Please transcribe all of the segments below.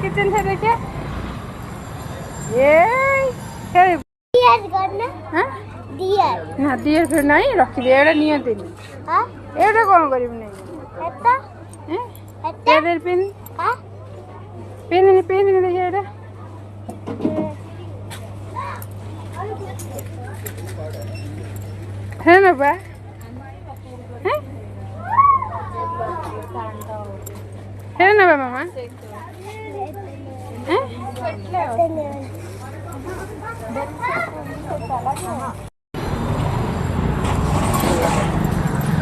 kitchen से देखिए ये डियर करना हां डियर ना डियर फिर नहीं रखी दे एड़ा निय दिन हां एड़ा कोन करिब नहीं एता हैं एता एडर पिन हां पिन देखिए एड़ा है ना बा हैं है ना बा मामा हैं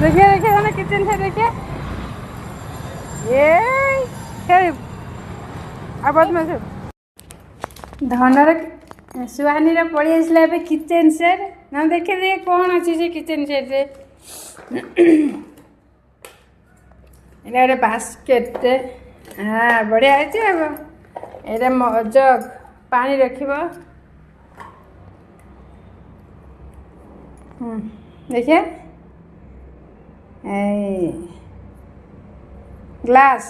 देखिए देखिए ना किचन से देखिए ये अब में धनर सुहानी पड़ी आसला ए किचन सेट ना देखे देखिए कौन अच्छी से किचन सेट रे गोटे बास्केट हाँ बढ़िया है ये जग पानी रख देखिए ग्लास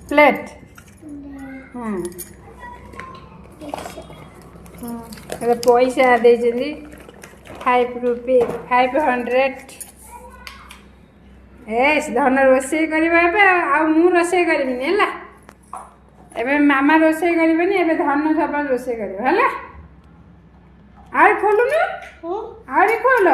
प्लेट पैसा दे 500 धन रोसे मु रोसे कर मामा रोसे कर धन सब रोसे कर खोलु ना खोल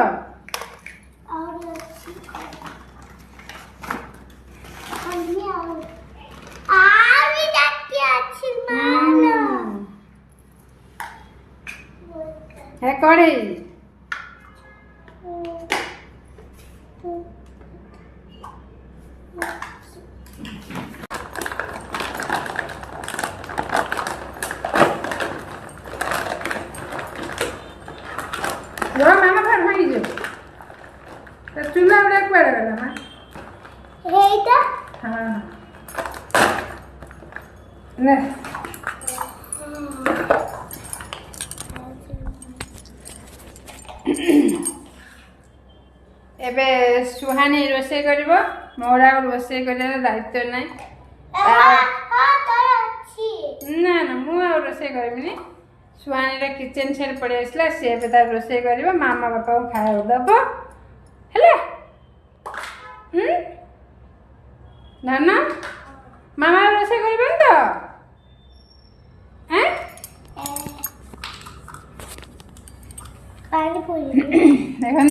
है कड़ी मामा फिर भाई जो तो चूल्हा उड़ा कुआड़ गला मां हेटा हां ले एबे सुहानी रोसे करिवो मोरा रोसे करिया दायित्व नै ना ना मु रोसे करबिनी सुहानी रे किचन सेट पड़े आसला से एबे तार रोसे करिवो मामा बापा को खाया दबो हेला नाना मामा रोसे करबन तो हैं पानी पूरी देखो